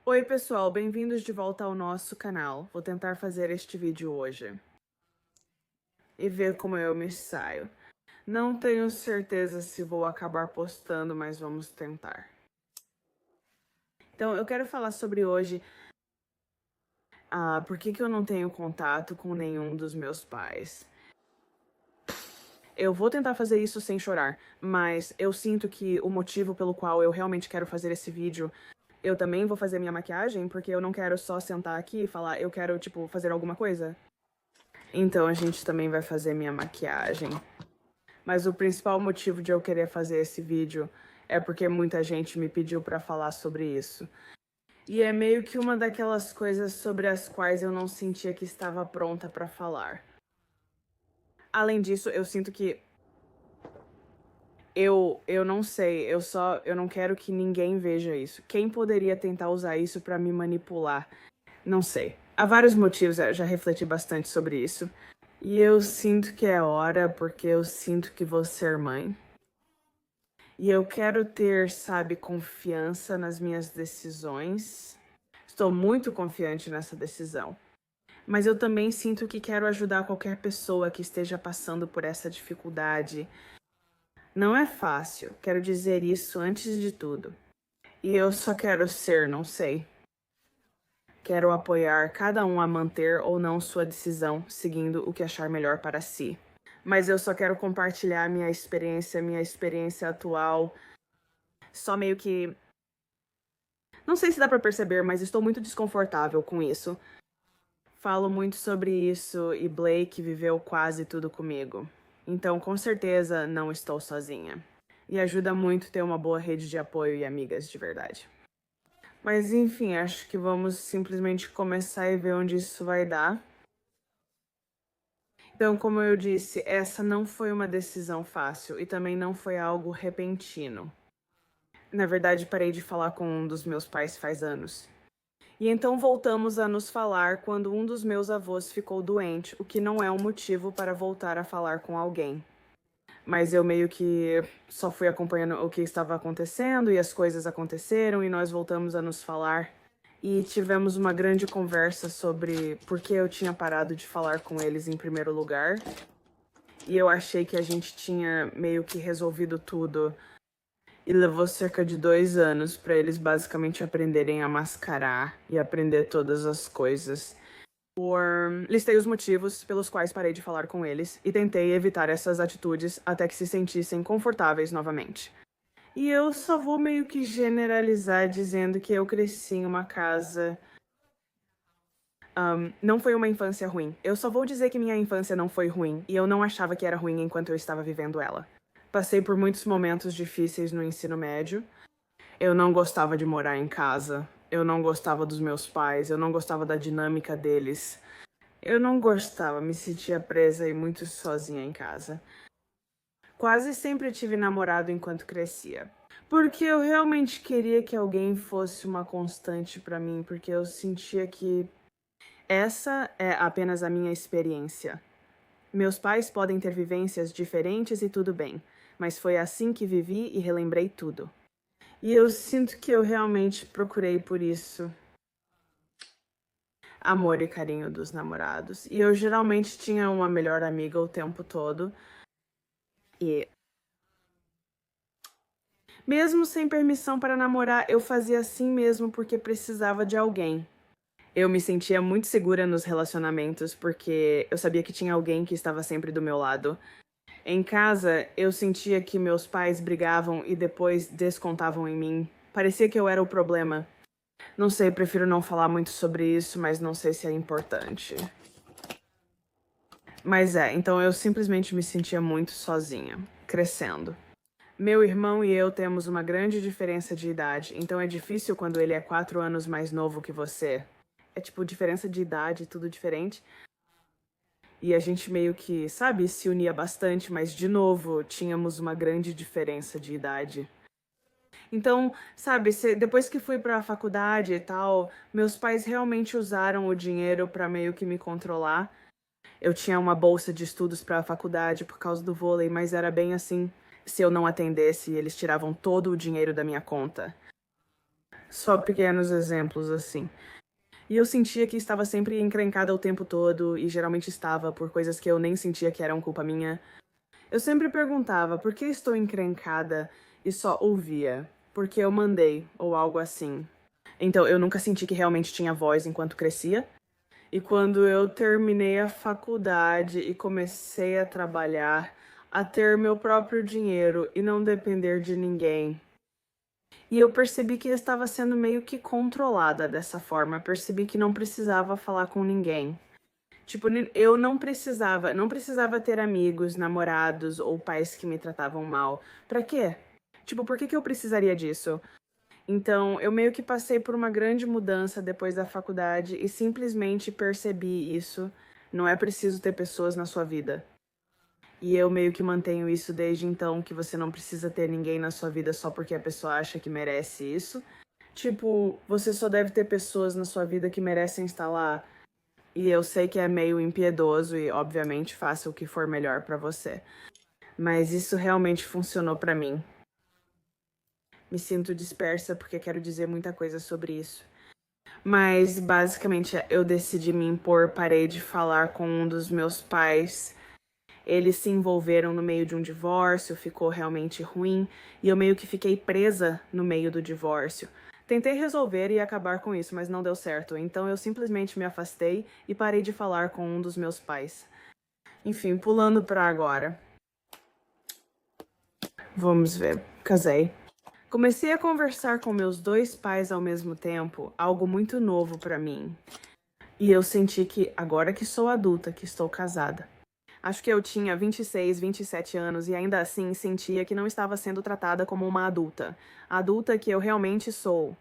Oi pessoal, bem-vindos de volta ao nosso canal. Vou tentar fazer este vídeo hoje e ver como eu me saio. Não tenho certeza se vou acabar postando, mas vamos tentar. Então, eu quero falar sobre hoje por que eu não tenho contato com nenhum dos meus pais. Eu vou tentar fazer isso sem chorar, mas eu sinto que o motivo pelo qual eu realmente quero fazer esse vídeo, eu também vou fazer minha maquiagem, porque eu não quero só sentar aqui e falar, eu quero, tipo, fazer alguma coisa. Então a gente também vai fazer minha maquiagem. Mas o principal motivo de eu querer fazer esse vídeo é porque muita gente me pediu pra falar sobre isso. E é meio que uma daquelas coisas sobre as quais eu não sentia que estava pronta pra falar. Além disso, eu sinto que eu não sei, eu não quero que ninguém veja isso. Quem poderia tentar usar isso pra me manipular? Não sei. Há vários motivos, eu já refleti bastante sobre isso. E eu sinto que é hora, porque eu sinto que vou ser mãe. E eu quero ter, sabe, confiança nas minhas decisões. Estou muito confiante nessa decisão. Mas eu também sinto que quero ajudar qualquer pessoa que esteja passando por essa dificuldade. Não é fácil, quero dizer isso antes de tudo. E eu só quero ser, não sei. Quero apoiar cada um a manter ou não sua decisão, seguindo o que achar melhor para si. Mas eu só quero compartilhar minha experiência atual. Só meio que... Não sei se dá pra perceber, mas estou muito desconfortável com isso. Falo muito sobre isso e Blake viveu quase tudo comigo. Então, com certeza, não estou sozinha. E ajuda muito ter uma boa rede de apoio e amigas de verdade. Mas enfim, acho que vamos simplesmente começar e ver onde isso vai dar. Então, como eu disse, essa não foi uma decisão fácil e também não foi algo repentino. Na verdade, parei de falar com um dos meus pais faz anos. E então voltamos a nos falar quando um dos meus avós ficou doente, o que não é um motivo para voltar a falar com alguém. Mas eu meio que só fui acompanhando o que estava acontecendo e as coisas aconteceram e nós voltamos a nos falar. E tivemos uma grande conversa sobre por que eu tinha parado de falar com eles em primeiro lugar. E eu achei que a gente tinha meio que resolvido tudo. E levou cerca de 2 anos para eles basicamente aprenderem a mascarar e aprender todas as coisas. Listei os motivos pelos quais parei de falar com eles e tentei evitar essas atitudes até que se sentissem confortáveis novamente. E eu só vou meio que generalizar dizendo que eu cresci em uma casa... não foi uma infância ruim. Eu só vou dizer que minha infância não foi ruim e eu não achava que era ruim enquanto eu estava vivendo ela. Passei por muitos momentos difíceis no ensino médio. Eu não gostava de morar em casa. Eu não gostava dos meus pais. Eu não gostava da dinâmica deles. Eu não gostava, me sentia presa e muito sozinha em casa. Quase sempre tive namorado enquanto crescia. Porque eu realmente queria que alguém fosse uma constante pra mim, porque eu sentia que essa é apenas a minha experiência. Meus pais podem ter vivências diferentes e tudo bem, mas foi assim que vivi e relembrei tudo. E eu sinto que eu realmente procurei por isso. Amor e carinho dos namorados. E eu geralmente tinha uma melhor amiga o tempo todo. E mesmo sem permissão para namorar, eu fazia assim mesmo porque precisava de alguém. Eu me sentia muito segura nos relacionamentos porque eu sabia que tinha alguém que estava sempre do meu lado. Em casa, eu sentia que meus pais brigavam e depois descontavam em mim. Parecia que eu era o problema. Não sei, prefiro não falar muito sobre isso, mas não sei se é importante. Mas então eu simplesmente me sentia muito sozinha, crescendo. Meu irmão e eu temos uma grande diferença de idade, então é difícil quando ele é 4 anos mais novo que você. É tipo diferença de idade, tudo diferente. E a gente meio que, sabe, se unia bastante, mas de novo, tínhamos uma grande diferença de idade. Então, sabe, depois que fui pra faculdade e tal, meus pais realmente usaram o dinheiro pra meio que me controlar. Eu tinha uma bolsa de estudos pra faculdade por causa do vôlei, mas era bem assim, se eu não atendesse, eles tiravam todo o dinheiro da minha conta. Só pequenos exemplos assim. E eu sentia que estava sempre encrencada o tempo todo, e geralmente estava por coisas que eu nem sentia que eram culpa minha. Eu sempre perguntava por que estou encrencada e só ouvia, porque eu mandei, ou algo assim. Então eu nunca senti que realmente tinha voz enquanto crescia. E quando eu terminei a faculdade e comecei a trabalhar, a ter meu próprio dinheiro e não depender de ninguém. E eu percebi que eu estava sendo meio que controlada dessa forma. Percebi que não precisava falar com ninguém. Tipo, eu não precisava ter amigos, namorados ou pais que me tratavam mal. Pra quê? Tipo, por que que eu precisaria disso? Então, eu meio que passei por uma grande mudança depois da faculdade e simplesmente percebi isso. Não é preciso ter pessoas na sua vida. E eu meio que mantenho isso desde então, que você não precisa ter ninguém na sua vida só porque a pessoa acha que merece isso. Tipo, você só deve ter pessoas na sua vida que merecem estar lá. E eu sei que é meio impiedoso e, obviamente, faça o que for melhor pra você. Mas isso realmente funcionou pra mim. Me sinto dispersa porque quero dizer muita coisa sobre isso. Mas, basicamente, eu decidi me impor, parei de falar com um dos meus pais. Eles se envolveram no meio de um divórcio, ficou realmente ruim, e eu meio que fiquei presa no meio do divórcio. Tentei resolver e acabar com isso, mas não deu certo, então eu simplesmente me afastei e parei de falar com um dos meus pais. Enfim, pulando pra agora. Vamos ver. Casei. Comecei a conversar com meus dois pais ao mesmo tempo, algo muito novo pra mim. E eu senti que, agora que sou adulta, que estou casada. Acho que eu tinha 26, 27 anos e ainda assim sentia que não estava sendo tratada como uma adulta. A adulta que eu realmente sou.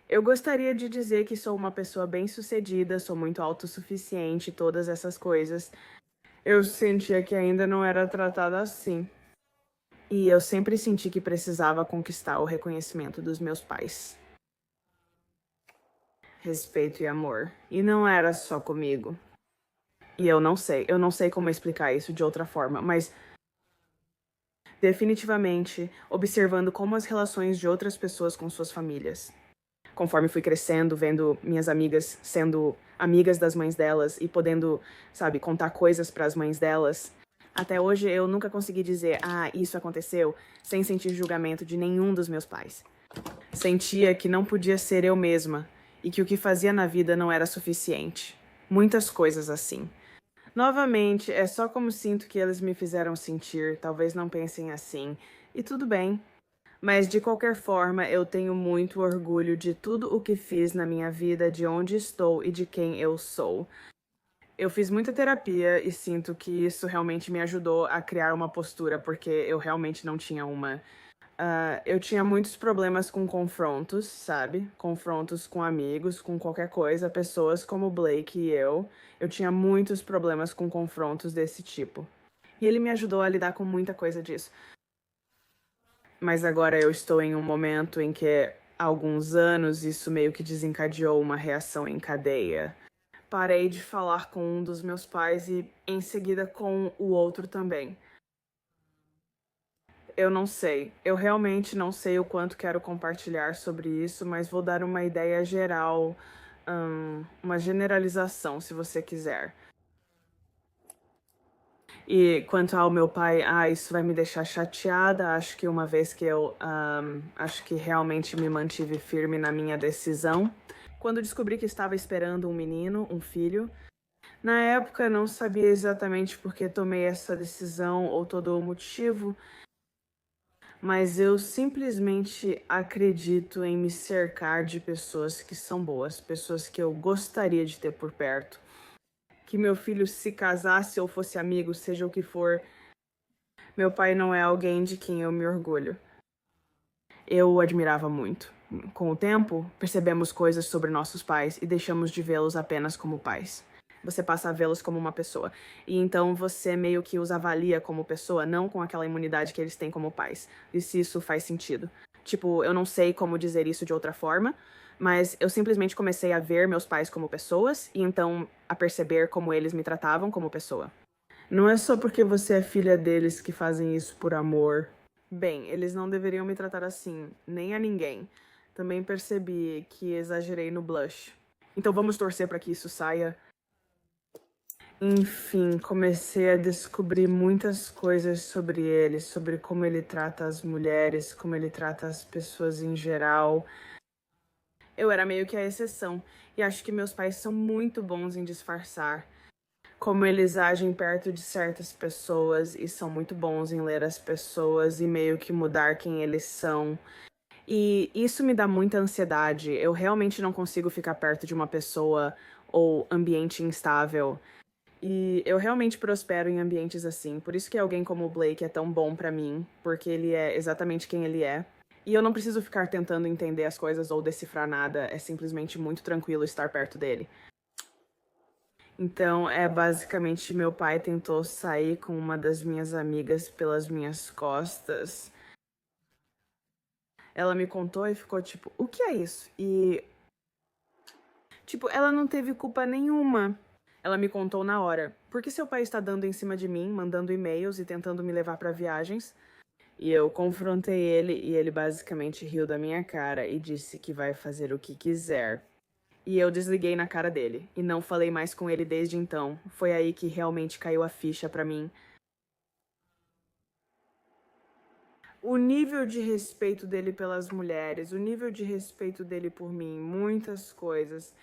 Eu gostaria de dizer que sou uma pessoa bem-sucedida, sou muito autossuficiente, todas essas coisas. Eu sentia que ainda não era tratada assim. E eu sempre senti que precisava conquistar o reconhecimento dos meus pais. Respeito e amor. E não era só comigo. E eu não sei como explicar isso de outra forma, mas definitivamente observando como as relações de outras pessoas com suas famílias. Conforme fui crescendo, vendo minhas amigas sendo amigas das mães delas e podendo, sabe, contar coisas para as mães delas. Até hoje eu nunca consegui dizer, isso aconteceu, sem sentir julgamento de nenhum dos meus pais. Sentia que não podia ser eu mesma e que o que fazia na vida não era suficiente. Muitas coisas assim. Novamente, é só como sinto que eles me fizeram sentir, talvez não pensem assim, e tudo bem. Mas de qualquer forma, eu tenho muito orgulho de tudo o que fiz na minha vida, de onde estou e de quem eu sou. Eu fiz muita terapia e sinto que isso realmente me ajudou a criar uma postura, porque eu realmente não tinha uma. Eu tinha muitos problemas com confrontos, sabe? Confrontos com amigos, com qualquer coisa, pessoas como Blake e eu. Eu tinha muitos problemas com confrontos desse tipo. E ele me ajudou a lidar com muita coisa disso. Mas agora eu estou em um momento em que, há alguns anos, isso meio que desencadeou uma reação em cadeia. Parei de falar com um dos meus pais e, em seguida, com o outro também. Eu não sei. Eu realmente não sei o quanto quero compartilhar sobre isso, mas vou dar uma ideia geral, uma generalização, se você quiser. E quanto ao meu pai, isso vai me deixar chateada. Acho que uma vez que acho que realmente me mantive firme na minha decisão. Quando descobri que estava esperando um menino, um filho, na época não sabia exatamente por que tomei essa decisão ou todo o motivo, mas eu simplesmente acredito em me cercar de pessoas que são boas, pessoas que eu gostaria de ter por perto. Que meu filho se casasse ou fosse amigo, seja o que for, meu pai não é alguém de quem eu me orgulho. Eu o admirava muito. Com o tempo, percebemos coisas sobre nossos pais e deixamos de vê-los apenas como pais. Você passa a vê-los como uma pessoa. E então você meio que os avalia como pessoa, não com aquela imunidade que eles têm como pais. E se isso faz sentido. Tipo, eu não sei como dizer isso de outra forma, mas eu simplesmente comecei a ver meus pais como pessoas e então a perceber como eles me tratavam como pessoa. Não é só porque você é filha deles que fazem isso por amor. Bem, eles não deveriam me tratar assim, nem a ninguém. também percebi que exagerei no blush. Então vamos torcer para que isso saia. Enfim, comecei a descobrir muitas coisas sobre ele, sobre como ele trata as mulheres, como ele trata as pessoas em geral. Eu era meio que a exceção, e acho que meus pais são muito bons em disfarçar como eles agem perto de certas pessoas e são muito bons em ler as pessoas e meio que mudar quem eles são. E isso me dá muita ansiedade. Eu realmente não consigo ficar perto de uma pessoa ou ambiente instável. E eu realmente prospero em ambientes assim. Por isso que alguém como o Blake é tão bom pra mim, porque ele é exatamente quem ele é. E eu não preciso ficar tentando entender as coisas ou decifrar nada, é simplesmente muito tranquilo estar perto dele. Então, basicamente meu pai tentou sair com uma das minhas amigas pelas minhas costas. Ela me contou e ficou tipo, o que é isso? E tipo, ela não teve culpa nenhuma. Ela me contou na hora. Por que seu pai está dando em cima de mim, mandando e-mails e tentando me levar para viagens? E eu confrontei ele e ele basicamente riu da minha cara e disse que vai fazer o que quiser. E eu desliguei na cara dele e não falei mais com ele desde então. Foi aí que realmente caiu a ficha pra mim. O nível de respeito dele pelas mulheres, o nível de respeito dele por mim, muitas coisas.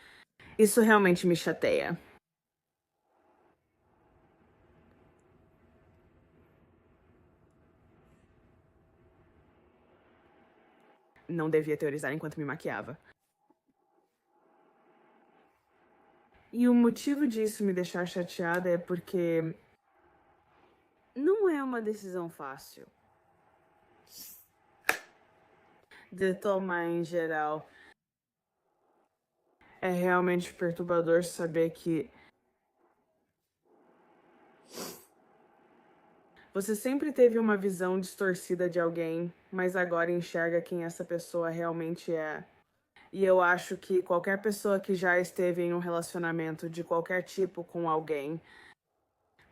Isso realmente me chateia. Não devia teorizar enquanto me maquiava. E o motivo disso me deixar chateada é porque não é uma decisão fácil de tomar em geral. É realmente perturbador saber que você sempre teve uma visão distorcida de alguém, mas agora enxerga quem essa pessoa realmente é. E eu acho que qualquer pessoa que já esteve em um relacionamento de qualquer tipo com alguém,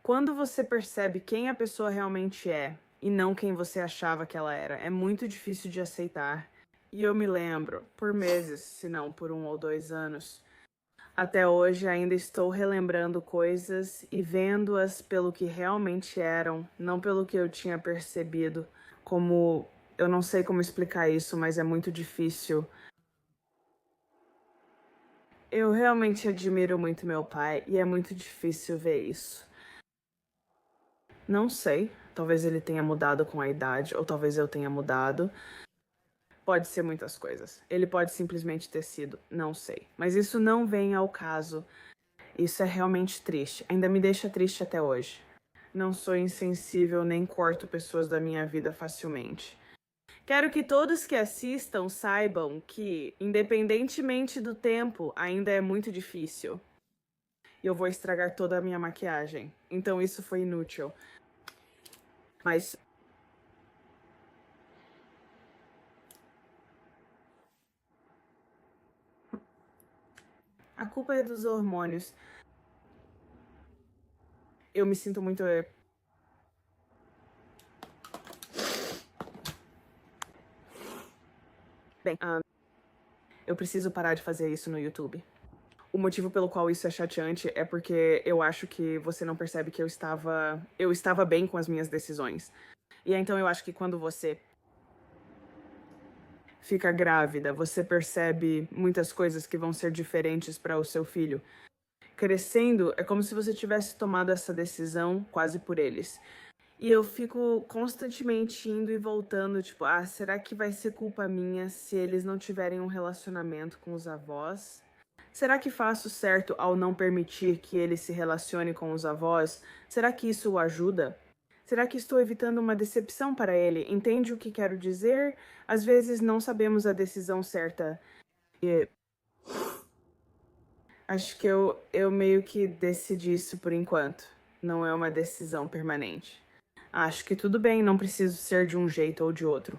quando você percebe quem a pessoa realmente é e não quem você achava que ela era, é muito difícil de aceitar. E eu me lembro, por meses, se não por 1 ou 2 anos, até hoje ainda estou relembrando coisas e vendo-as pelo que realmente eram, não pelo que eu tinha percebido. Como eu não sei como explicar isso, mas é muito difícil. Eu realmente admiro muito meu pai e é muito difícil ver isso. Não sei, talvez ele tenha mudado com a idade, ou talvez eu tenha mudado. Pode ser muitas coisas. Ele pode simplesmente ter sido, não sei. Mas isso não vem ao caso. Isso é realmente triste. Ainda me deixa triste até hoje. Não sou insensível nem corto pessoas da minha vida facilmente. Quero que todos que assistam saibam que, independentemente do tempo, ainda é muito difícil. E eu vou estragar toda a minha maquiagem. Então isso foi inútil. Mas a culpa é dos hormônios. Eu me sinto muito. Bem, eu preciso parar de fazer isso no YouTube. O motivo pelo qual isso é chateante é porque eu acho que você não percebe que eu estava bem com as minhas decisões. E então eu acho que quando você fica grávida, você percebe muitas coisas que vão ser diferentes para o seu filho. Crescendo, é como se você tivesse tomado essa decisão quase por eles. E eu fico constantemente indo e voltando, tipo, será que vai ser culpa minha se eles não tiverem um relacionamento com os avós? Será que faço certo ao não permitir que ele se relacione com os avós? Será que isso o ajuda? Será que estou evitando uma decepção para ele? Entende o que quero dizer? Às vezes não sabemos a decisão certa. E acho que eu meio que decidi isso por enquanto. Não é uma decisão permanente. Acho que tudo bem, não preciso ser de um jeito ou de outro.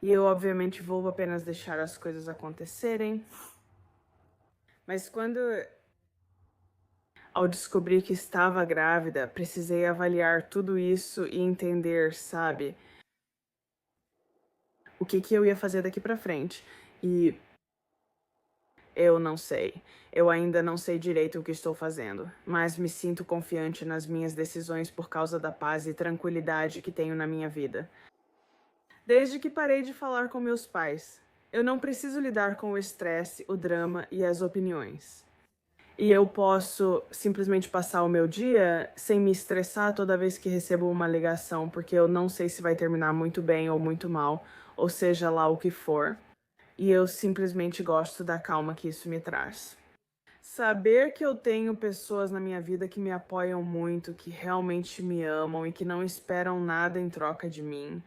E eu, obviamente, vou apenas deixar as coisas acontecerem. Mas quando, ao descobrir que estava grávida, precisei avaliar tudo isso e entender, sabe? o que eu ia fazer daqui pra frente. E eu não sei. Eu ainda não sei direito o que estou fazendo, mas me sinto confiante nas minhas decisões por causa da paz e tranquilidade que tenho na minha vida. Desde que parei de falar com meus pais, eu não preciso lidar com o estresse, o drama e as opiniões. E eu posso simplesmente passar o meu dia sem me estressar toda vez que recebo uma ligação, porque eu não sei se vai terminar muito bem ou muito mal, ou seja lá o que for. E eu simplesmente gosto da calma que isso me traz. Saber que eu tenho pessoas na minha vida que me apoiam muito, que realmente me amam e que não esperam nada em troca de mim,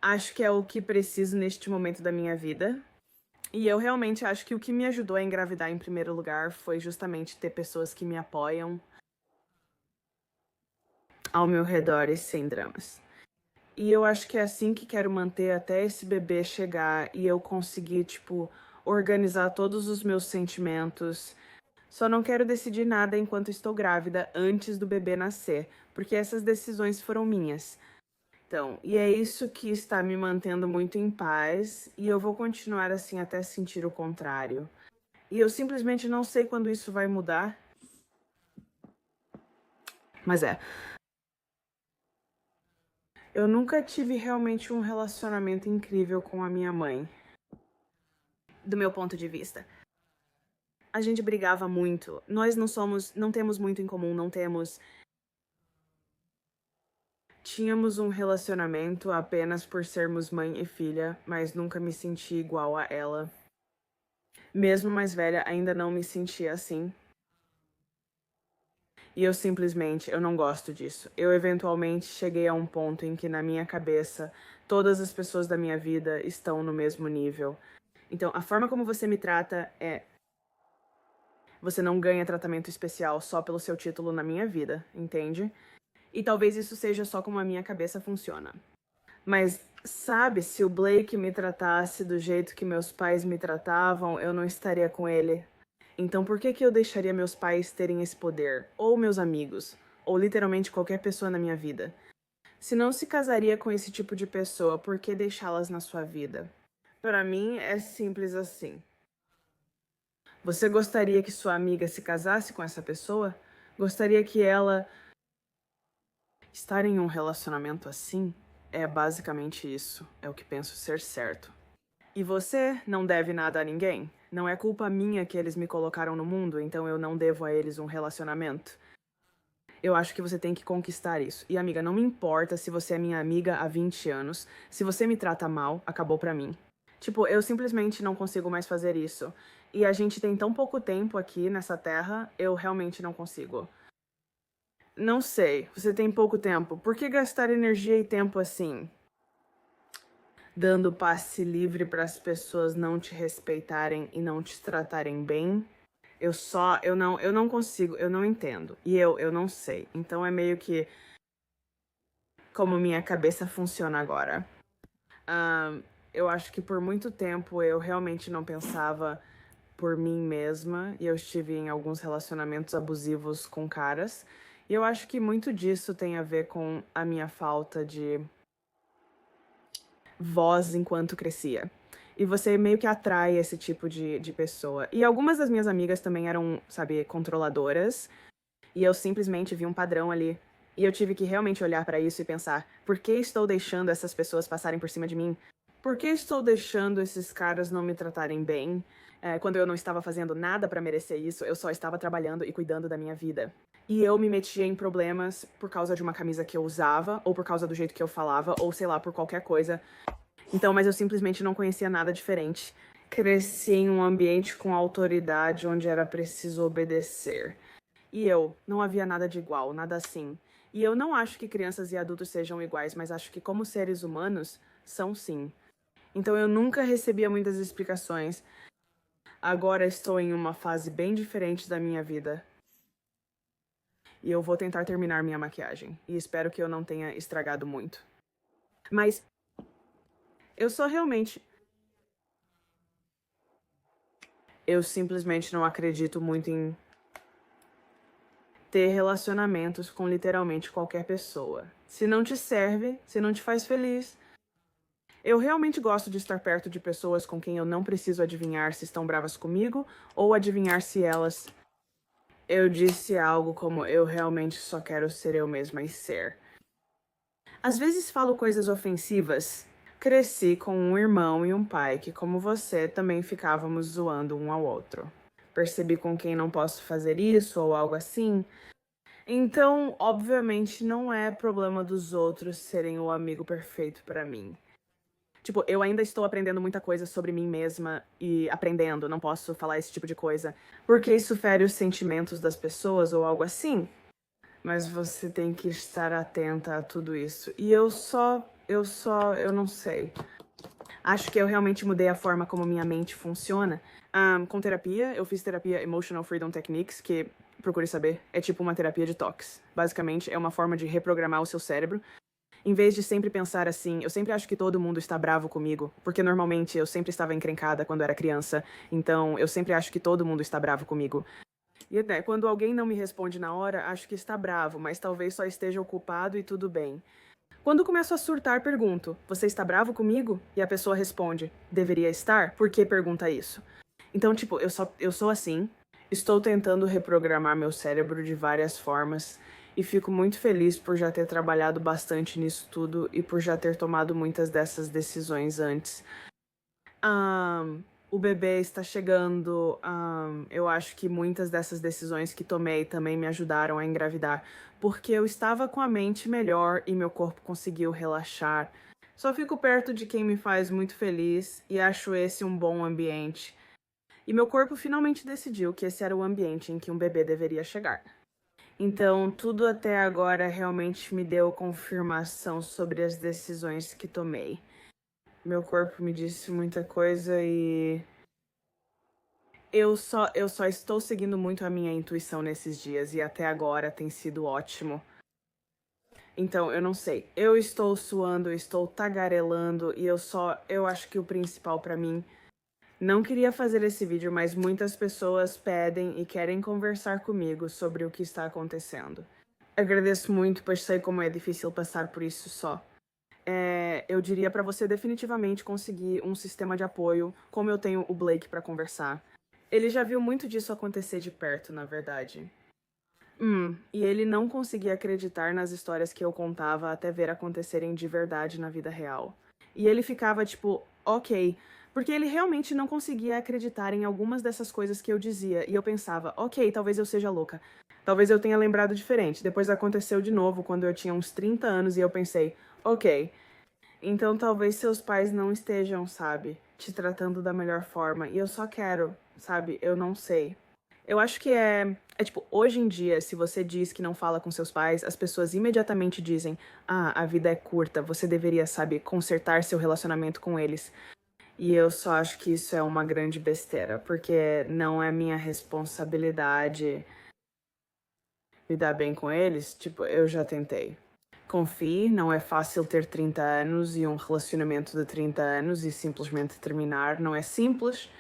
acho que é o que preciso neste momento da minha vida. E eu realmente acho que o que me ajudou a engravidar em primeiro lugar foi justamente ter pessoas que me apoiam ao meu redor e sem dramas. E eu acho que é assim que quero manter até esse bebê chegar e eu conseguir, tipo, organizar todos os meus sentimentos. Só não quero decidir nada enquanto estou grávida antes do bebê nascer, porque essas decisões foram minhas. Então, e é isso que está me mantendo muito em paz, e eu vou continuar assim até sentir o contrário. E eu simplesmente não sei quando isso vai mudar. Mas eu nunca tive realmente um relacionamento incrível com a minha mãe, do meu ponto de vista. A gente brigava muito. Nós não temos muito em comum, não temos. Tínhamos um relacionamento apenas por sermos mãe e filha, mas nunca me senti igual a ela. Mesmo mais velha, ainda não me sentia assim. E eu não gosto disso. Eu eventualmente cheguei a um ponto em que na minha cabeça todas as pessoas da minha vida estão no mesmo nível. Então, a forma como você me trata é você não ganha tratamento especial só pelo seu título na minha vida, entende? E talvez isso seja só como a minha cabeça funciona. Mas, sabe, se o Blake me tratasse do jeito que meus pais me tratavam, eu não estaria com ele. Então por que eu deixaria meus pais terem esse poder? Ou meus amigos? Ou literalmente qualquer pessoa na minha vida? Se não se casaria com esse tipo de pessoa, por que deixá-las na sua vida? Para mim é simples assim. Você gostaria que sua amiga se casasse com essa pessoa? Gostaria que ela estar em um relacionamento assim? É basicamente isso. É o que penso ser certo. E você não deve nada a ninguém? Não é culpa minha que eles me colocaram no mundo, então eu não devo a eles um relacionamento? Eu acho que você tem que conquistar isso. E amiga, não me importa se você é minha amiga há 20 anos. Se você me trata mal, acabou pra mim. Tipo, eu simplesmente não consigo mais fazer isso. E a gente tem tão pouco tempo aqui nessa terra, eu realmente não consigo. Não sei, você tem pouco tempo. Por que gastar energia e tempo assim? Dando passe livre para as pessoas não te respeitarem e não te tratarem bem? Eu não consigo, eu não entendo. E eu não sei. Então é meio que como minha cabeça funciona agora. Eu acho que por muito tempo eu realmente não pensava por mim mesma e eu estive em alguns relacionamentos abusivos com caras. E eu acho que muito disso tem a ver com a minha falta de voz enquanto crescia. E você meio que atrai esse tipo de pessoa. E algumas das minhas amigas também eram, sabe, controladoras. E eu simplesmente vi um padrão ali. E eu tive que realmente olhar pra isso e pensar: por que estou deixando essas pessoas passarem por cima de mim? Por que estou deixando esses caras não me tratarem bem? Quando eu não estava fazendo nada pra merecer isso, eu só estava trabalhando e cuidando da minha vida. E eu me metia em problemas por causa de uma camisa que eu usava, ou por causa do jeito que eu falava, ou sei lá, por qualquer coisa. Então, mas eu simplesmente não conhecia nada diferente. Cresci em um ambiente com autoridade onde era preciso obedecer. E eu, não havia nada de igual, nada assim. E eu não acho que crianças e adultos sejam iguais, mas acho que como seres humanos, são sim. Então eu nunca recebia muitas explicações. Agora estou em uma fase bem diferente da minha vida. E eu vou tentar terminar minha maquiagem. E espero que eu não tenha estragado muito. Mas eu só realmente. Eu simplesmente não acredito muito em ter relacionamentos com literalmente qualquer pessoa. Se não te serve, se não te faz feliz, Eu realmente gosto de estar perto de pessoas com quem eu não preciso adivinhar se estão bravas comigo ou adivinhar se elas. Eu disse algo como eu realmente só quero ser eu mesma e ser. Às vezes falo coisas ofensivas. Cresci com um irmão e um pai que, como você, também ficávamos zoando um ao outro. Percebi com quem não posso fazer isso ou algo assim. Então, obviamente, não é problema dos outros serem o amigo perfeito pra mim. Tipo, eu ainda estou aprendendo muita coisa sobre mim mesma e aprendendo, não posso falar esse tipo de coisa, porque isso fere os sentimentos das pessoas ou algo assim. Mas você tem que estar atenta a tudo isso. E eu não sei. Acho que eu realmente mudei a forma como minha mente funciona. Com terapia, eu fiz terapia Emotional Freedom Techniques, que, procure saber, é tipo uma terapia de toques. Basicamente, é uma forma de reprogramar o seu cérebro. Em vez de sempre pensar assim, eu sempre acho que todo mundo está bravo comigo, porque normalmente eu sempre estava encrencada quando era criança, então eu sempre acho que todo mundo está bravo comigo. E até quando alguém não me responde na hora, acho que está bravo, mas talvez só esteja ocupado e tudo bem. Quando começo a surtar, pergunto: Você está bravo comigo? E a pessoa responde: Deveria estar? Por que pergunta isso? Então, tipo, eu sou assim. Estou tentando reprogramar meu cérebro de várias formas. E fico muito feliz por já ter trabalhado bastante nisso tudo e por já ter tomado muitas dessas decisões antes. O bebê está chegando. Eu acho que muitas dessas decisões que tomei também me ajudaram a engravidar, porque eu estava com a mente melhor e meu corpo conseguiu relaxar. Só fico perto de quem me faz muito feliz e acho esse um bom ambiente. E meu corpo finalmente decidiu que esse era o ambiente em que um bebê deveria chegar. Então, tudo até agora realmente me deu confirmação sobre as decisões que tomei. Meu corpo me disse muita coisa e eu só estou seguindo muito a minha intuição nesses dias e até agora tem sido ótimo. Então, eu não sei. Eu estou suando, eu estou tagarelando e eu acho que o principal pra mim, não queria fazer esse vídeo, mas muitas pessoas pedem e querem conversar comigo sobre o que está acontecendo. Agradeço muito, pois sei como é difícil passar por isso só. Eu diria pra você definitivamente conseguir um sistema de apoio, como eu tenho o Blake pra conversar. Ele já viu muito disso acontecer de perto, na verdade. E ele não conseguia acreditar nas histórias que eu contava até ver acontecerem de verdade na vida real. E ele ficava tipo, ok, porque ele realmente não conseguia acreditar em algumas dessas coisas que eu dizia. E eu pensava, ok, talvez eu seja louca. Talvez eu tenha lembrado diferente. Depois aconteceu de novo quando eu tinha uns 30 anos e eu pensei, ok, então talvez seus pais não estejam, sabe, te tratando da melhor forma. E eu só quero, sabe, eu não sei. Eu acho que é tipo, hoje em dia, se você diz que não fala com seus pais, as pessoas imediatamente dizem: Ah, a vida é curta, você deveria, sabe, consertar seu relacionamento com eles. E eu só acho que isso é uma grande besteira, porque não é minha responsabilidade lidar bem com eles. Tipo, eu já tentei. Confie, não é fácil ter 30 anos e um relacionamento de 30 anos e simplesmente terminar. Não é simples.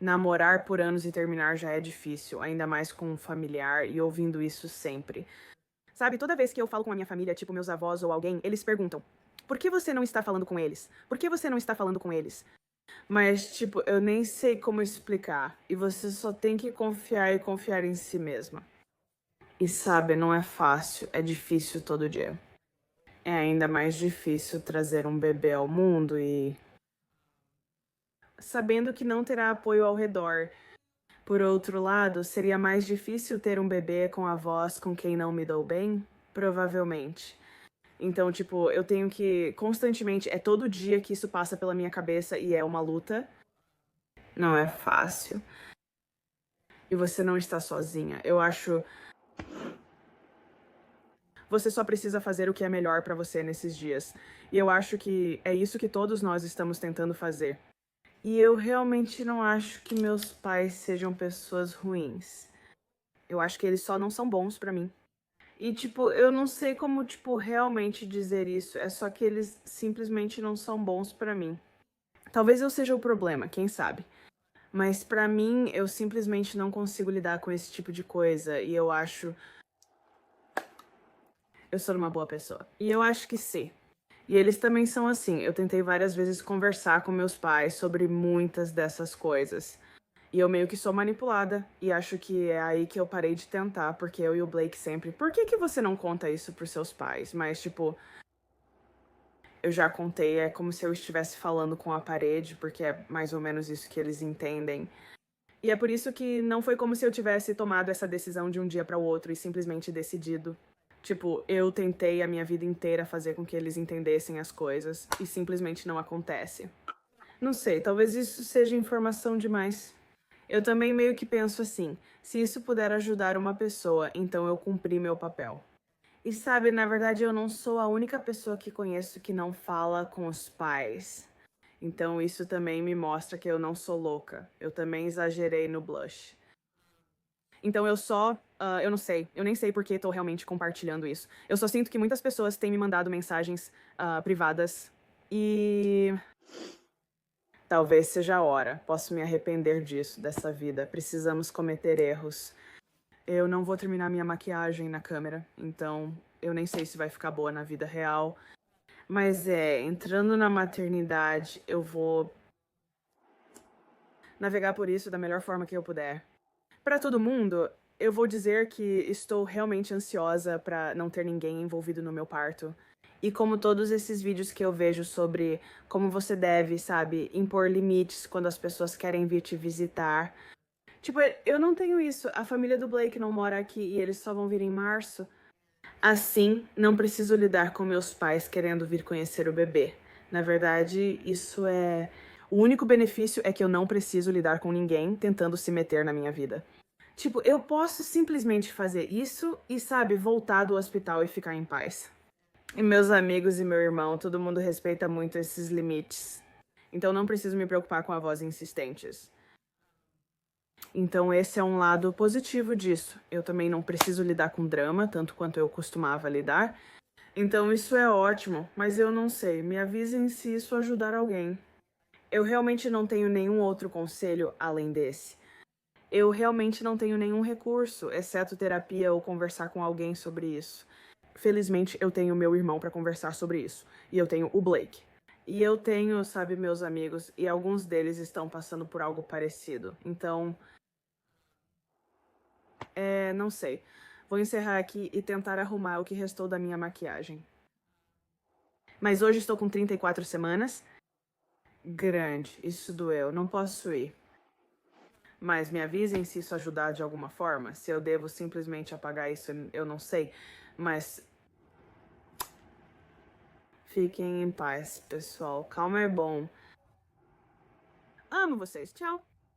Namorar por anos e terminar já é difícil, ainda mais com um familiar e ouvindo isso sempre. Sabe, toda vez que eu falo com a minha família, tipo meus avós ou alguém, eles perguntam: Por que você não está falando com eles? Por que você não está falando com eles? Mas, tipo, eu nem sei como explicar. E você só tem que confiar e confiar em si mesma. E sabe, não é fácil, é difícil todo dia. É ainda mais difícil trazer um bebê ao mundo e sabendo que não terá apoio ao redor. Por outro lado, seria mais difícil ter um bebê com avós com quem não me dou bem? Provavelmente. Então, tipo, eu tenho que constantemente, é todo dia que isso passa pela minha cabeça e é uma luta. Não é fácil. E você não está sozinha. Eu acho. Você só precisa fazer o que é melhor pra você nesses dias. E eu acho que é isso que todos nós estamos tentando fazer. E eu realmente não acho que meus pais sejam pessoas ruins. Eu acho que eles só não são bons pra mim. E, tipo, eu não sei como, tipo, realmente dizer isso. É só que eles simplesmente não são bons pra mim. Talvez eu seja o problema, quem sabe. Mas pra mim, eu simplesmente não consigo lidar com esse tipo de coisa. E eu acho. Eu sou uma boa pessoa. E eu acho que sim. E eles também são assim. Eu tentei várias vezes conversar com meus pais sobre muitas dessas coisas. E eu meio que sou manipulada. E acho que é aí que eu parei de tentar, porque eu e o Blake sempre. Por que que você não conta isso pros seus pais? Mas, tipo, eu já contei, é como se eu estivesse falando com a parede, porque é mais ou menos isso que eles entendem. E é por isso que não foi como se eu tivesse tomado essa decisão de um dia para o outro e simplesmente decidido. Tipo, eu tentei a minha vida inteira fazer com que eles entendessem as coisas e simplesmente não acontece. Não sei, talvez isso seja informação demais. Eu também meio que penso assim: se isso puder ajudar uma pessoa, então eu cumpri meu papel. E sabe, na verdade, eu não sou a única pessoa que conheço que não fala com os pais. Então isso também me mostra que eu não sou louca. Eu também exagerei no blush. Então eu não sei, eu nem sei por que tô realmente compartilhando isso. Eu só sinto que muitas pessoas têm me mandado mensagens privadas e talvez seja a hora. Posso me arrepender disso, dessa vida. Precisamos cometer erros. Eu não vou terminar minha maquiagem na câmera, então eu nem sei se vai ficar boa na vida real. Mas entrando na maternidade, eu vou navegar por isso da melhor forma que eu puder. Para todo mundo, eu vou dizer que estou realmente ansiosa para não ter ninguém envolvido no meu parto. E como todos esses vídeos que eu vejo sobre como você deve, sabe, impor limites quando as pessoas querem vir te visitar. Tipo, eu não tenho isso. A família do Blake não mora aqui e eles só vão vir em março. Assim, não preciso lidar com meus pais querendo vir conhecer o bebê. Na verdade, isso é. O único benefício é que eu não preciso lidar com ninguém tentando se meter na minha vida. Tipo, eu posso simplesmente fazer isso e, sabe, voltar do hospital e ficar em paz. E meus amigos e meu irmão, todo mundo respeita muito esses limites. Então não preciso me preocupar com avós insistentes. Então esse é um lado positivo disso. Eu também não preciso lidar com drama, tanto quanto eu costumava lidar. Então isso é ótimo, mas eu não sei. Me avisem se isso ajudar alguém. Eu realmente não tenho nenhum outro conselho além desse. Eu realmente não tenho nenhum recurso, exceto terapia ou conversar com alguém sobre isso. Felizmente, eu tenho meu irmão para conversar sobre isso. E eu tenho o Blake. E eu tenho, sabe, meus amigos, e alguns deles estão passando por algo parecido. Então, não sei. Vou encerrar aqui e tentar arrumar o que restou da minha maquiagem. Mas hoje estou com 34 semanas. Grande, isso doeu, não posso ir. Mas me avisem se isso ajudar de alguma forma. Se eu devo simplesmente apagar isso, eu não sei. Mas fiquem em paz, pessoal. Calma é bom. Amo vocês. Tchau.